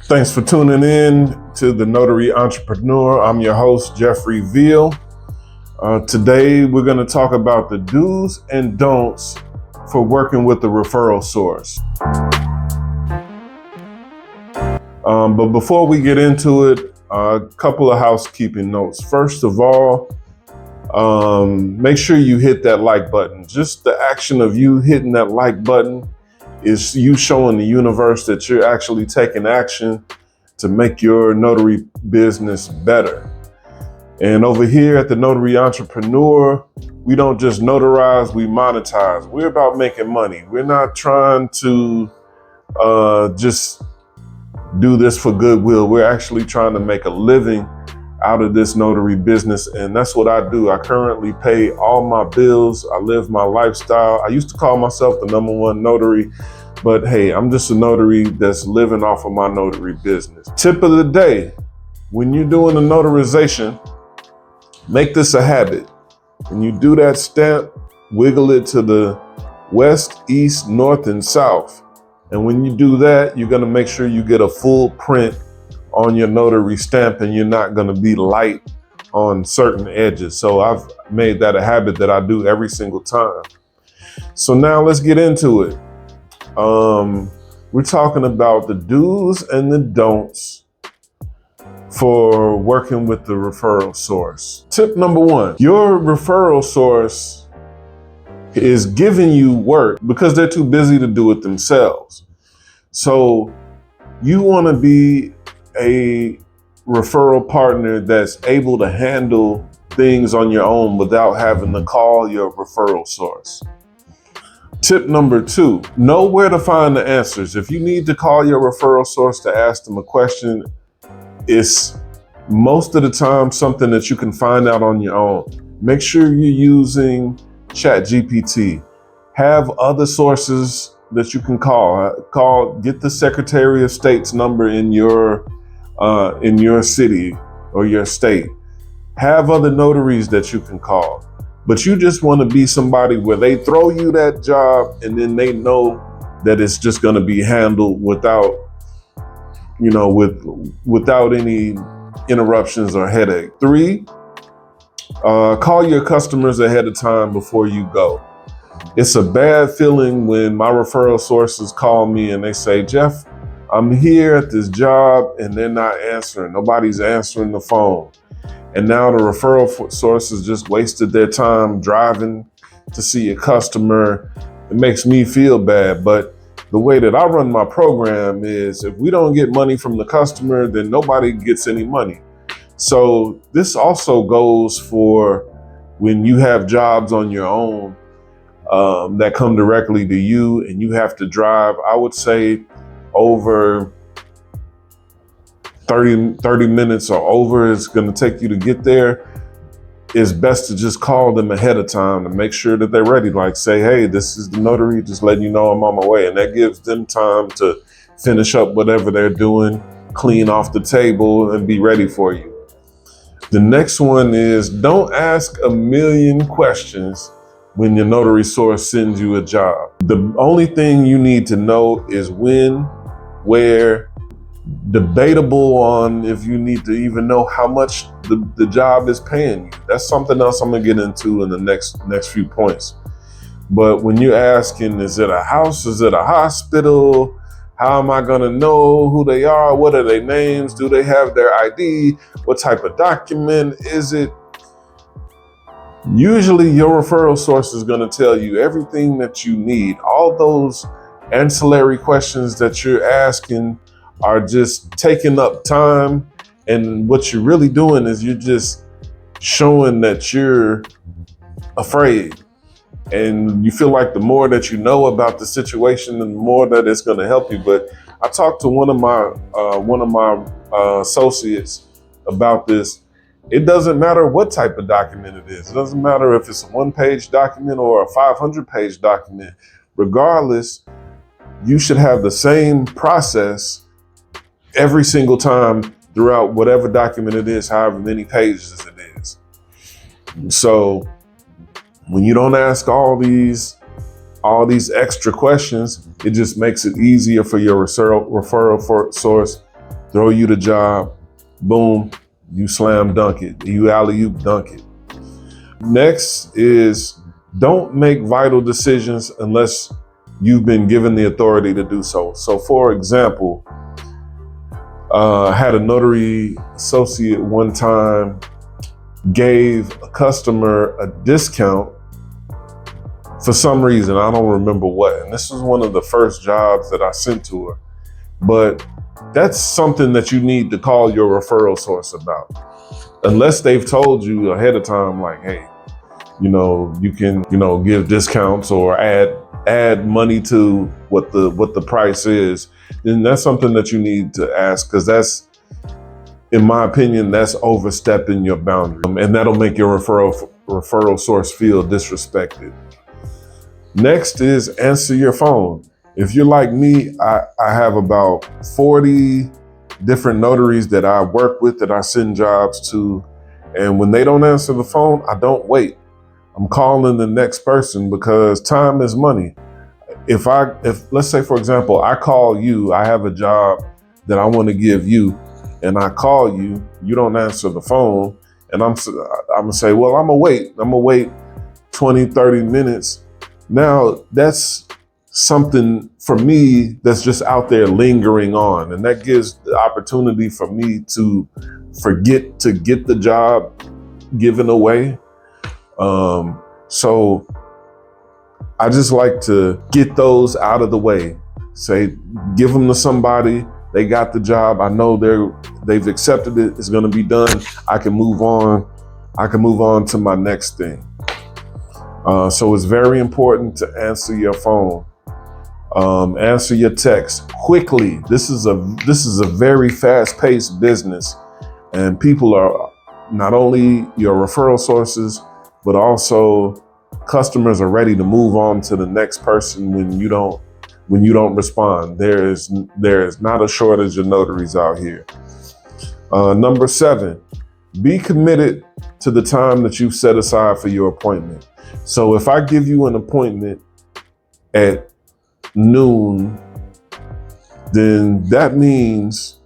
Thanks for tuning in to the Notary Entrepreneur. I'm your host, Jeffrey Veal. Today, we're going to talk about the do's and don'ts for working with the referral source. But before we get into it, a couple of housekeeping notes. First of all, make sure you hit that like button. Just the action of you hitting that like button is you showing the universe that you're actually taking action to make your notary business better. And over here at the Notary Entrepreneur, we don't just notarize, we monetize. We're about making money. We're not trying to just do this for goodwill. We're actually trying to make a living out of this notary business. And that's what I do. I currently pay all my bills. I live my lifestyle. I used to call myself the #1 notary, but hey, I'm just a notary that's living off of my notary business. Tip of the day, when you're doing a notarization, make this a habit. When you do that stamp, wiggle it to the west, east, north, and south. And when you do that, you're gonna make sure you get a full print on your notary stamp, and you're not gonna be light on certain edges. So I've made that a habit that I do every single time. So now let's get into it. We're talking about the do's and the don'ts for working with the referral source. Tip number 1, your referral source is giving you work because they're too busy to do it themselves. So you wanna be a referral partner that's able to handle things on your own without having to call your referral source. Tip number 2, know where to find the answers. If you need to call your referral source to ask them a question, it's most of the time something that you can find out on your own. Make sure you're using ChatGPT. Have other sources that you can call. Get the Secretary of State's number in your city or your state. Have other notaries that you can call. But you just want to be somebody where they throw you that job and then they know that it's just going to be handled without any interruptions or headache. 3, call your customers ahead of time before you go. It's a bad feeling when my referral sources call me and they say, Jeff, I'm here at this job and they're not answering. Nobody's answering the phone. And now the referral source has just wasted their time driving to see a customer. It makes me feel bad. But the way that I run my program is if we don't get money from the customer, then nobody gets any money. So this also goes for when you have jobs on your own that come directly to you and you have to drive, I would say over 30 minutes or over it's going to take you to get there. It's best to just call them ahead of time to make sure that they're ready. Like say, hey, this is the notary, just letting you know I'm on my way. And that gives them time to finish up whatever they're doing, clean off the table and be ready for you. The next one is don't ask a million questions when your notary source sends you a job. The only thing you need to know is when, where, debatable on if you need to even know how much the job is paying you. That's something else I'm gonna get into in the next few points. But when you're asking, is it a house? Is it a hospital? How am I gonna know who they are? What are their names? Do they have their ID? What type of document is it? Usually your referral source is gonna tell you everything that you need. All those ancillary questions that you're asking are just taking up time. And what you're really doing is you're just showing that you're afraid. And you feel like the more that you know about the situation, the more that it's going to help you. But I talked to one of my associates about this. It doesn't matter what type of document it is. It doesn't matter if it's a 1-page document or a 500-page document. Regardless, you should have the same process every single time throughout whatever document it is, however many pages it is. So when you don't ask all these extra questions, it just makes it easier for your referral source throw you the job, boom, you slam dunk it, you alley-oop dunk it. Next is don't make vital decisions unless you've been given the authority to do so. So for example, I had a notary associate one time gave a customer a discount for some reason, I don't remember what. And this was one of the first jobs that I sent to her. But that's something that you need to call your referral source about. Unless they've told you ahead of time, like, hey, you can, give discounts or add money to what the price is, then that's something that you need to ask, because that's, in my opinion, that's overstepping your boundary. And that'll make your referral source feel disrespected. Next is answer your phone. If you're like me, I have about 40 different notaries that I work with, that I send jobs to. And when they don't answer the phone, I don't wait. I'm calling the next person, because time is money. If let's say, for example, I call you, I have a job that I want to give you, and I call you, you don't answer the phone, and I'm gonna say, well, I'm gonna wait 20, 30 minutes. Now that's something for me that's just out there lingering on, and that gives the opportunity for me to forget to get the job given away. So I just like to get those out of the way. Say, give them to somebody, they got the job, I know they've accepted it, it's gonna be done, I can move on to my next thing. So it's very important to answer your phone. Answer your text quickly. This is a very fast-paced business, and people are not only your referral sources, but also customers are ready to move on to the next person when you don't respond. There is not a shortage of notaries out here. Number 7, be committed to the time that you've set aside for your appointment. So if I give you an appointment at noon, then that means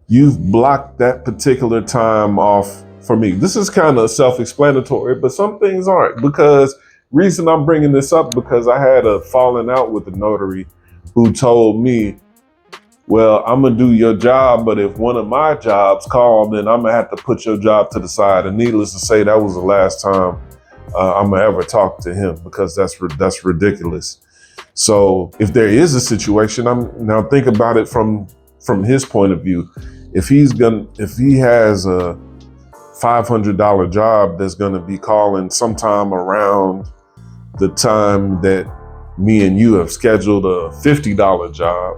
you've blocked that particular time off for me. This is kind of self-explanatory, but some things aren't, because reason I'm bringing this up, because I had a falling out with a notary who told me, well, I'm gonna do your job, but if one of my jobs called, then I'm gonna have to put your job to the side. And needless to say, that was the last time I'm gonna ever talk to him, because that's ridiculous. So if there is a situation, now think about it from his point of view. If he has a $500 job that's gonna be calling sometime around the time that me and you have scheduled a $50 job,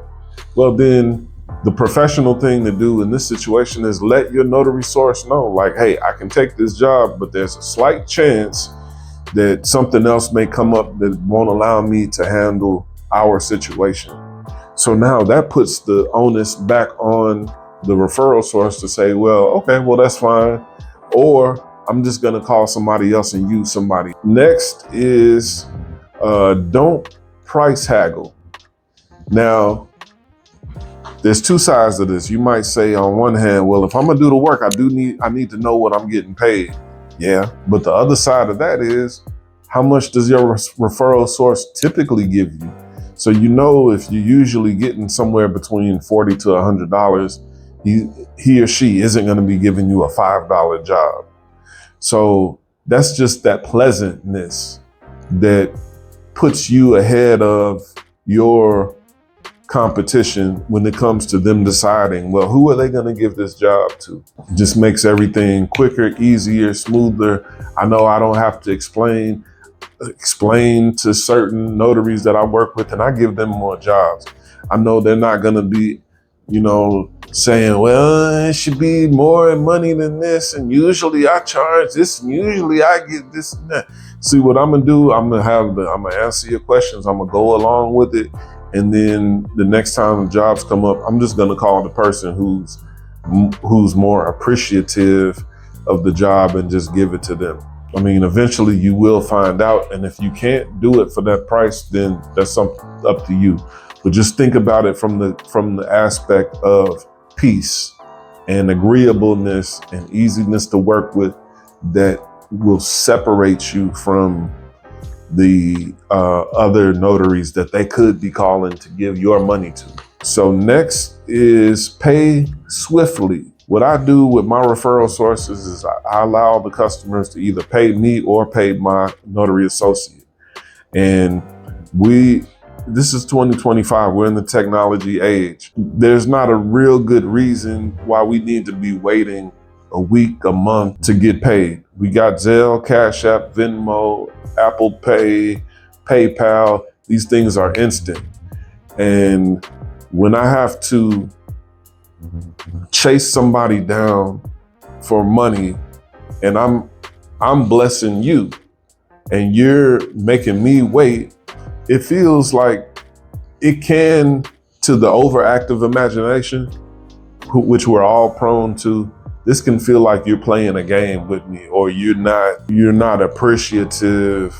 well, then the professional thing to do in this situation is let your notary source know, like, hey, I can take this job, but there's a slight chance that something else may come up that won't allow me to handle our situation. So now that puts the onus back on the referral source to say, well, okay, well, that's fine. Or I'm just gonna call somebody else and use somebody. Next is don't price haggle. Now, there's two sides to this. You might say on one hand, well, if I'm gonna do the work, I need to know what I'm getting paid. Yeah, but the other side of that is, how much does your referral source typically give you? So if you're usually getting somewhere between $40 to $100, he or she isn't gonna be giving you a $5 job. So that's just that pleasantness that puts you ahead of your competition when it comes to them deciding, well, who are they going to give this job to? It just makes everything quicker, easier, smoother. I know I don't have to explain to certain notaries that I work with, and I give them more jobs. I know they're not going to be, saying, well, it should be more money than this, and usually I charge this, and usually I get this and that. See, what I'm gonna do, I'm gonna answer your questions, I'm gonna go along with it, and then the next time the jobs come up, I'm just gonna call the person who's more appreciative of the job and just give it to them. I mean, eventually you will find out, and if you can't do it for that price, then that's up to you. But just think about it from the aspect of peace and agreeableness and easiness to work with that will separate you from the other notaries that they could be calling to give your money to. So next is pay swiftly. What I do with my referral sources is I allow the customers to either pay me or pay my notary associate. And this is 2025, we're in the technology age. There's not a real good reason why we need to be waiting a week, a month to get paid. We got Zelle, Cash App, Venmo, Apple Pay, PayPal. These things are instant. And when I have to chase somebody down for money and I'm blessing you and you're making me wait, it feels like it can, to the overactive imagination, which we're all prone to, this can feel like you're playing a game with me, or you're not appreciative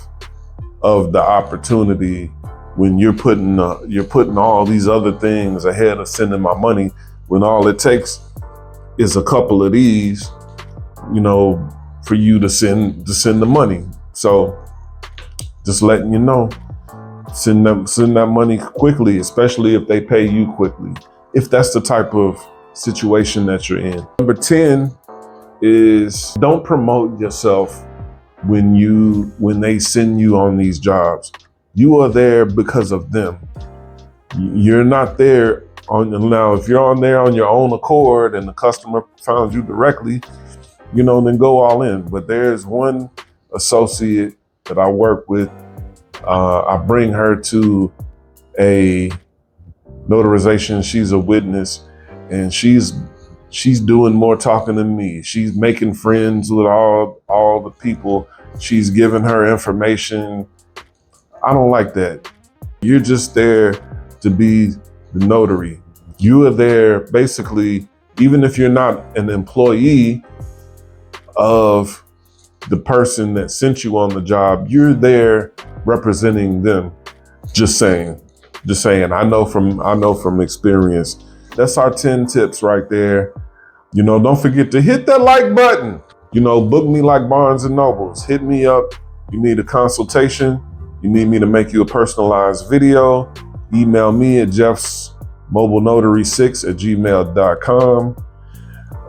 of the opportunity when you're putting all these other things ahead of sending my money, when all it takes is a couple of these, for you to send the money. So just letting you know, send that money quickly, especially if they pay you quickly, if that's the type of situation that you're in. Number 10 is don't promote yourself when they send you on these jobs. You are there because of them. You're not there now, if you're on there on your own accord and the customer found you directly, then go all in. But there's one associate that I work with. I bring her to a notarization. She's a witness, and she's doing more talking than me. She's making friends with all the people. She's giving her information. I don't like that. You're just there to be the notary. You are there basically, even if you're not an employee of the person that sent you on the job, you're there representing them. Just saying. I know from experience. That's our 10 tips right there. Don't forget to hit that like button. Book me like Barnes and Nobles. Hit me up. You need a consultation. You need me to make you a personalized video. Email me at jeffsmobilenotary6@gmail.com.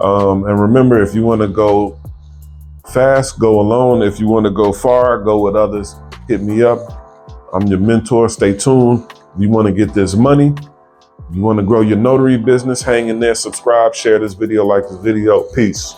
And remember, if you want to go fast, go alone. If you want to go far, go with others. Hit me up. I'm your mentor. Stay tuned. If you want to get this money, you want to grow your notary business, hang in there, subscribe, share this video, like this video. Peace.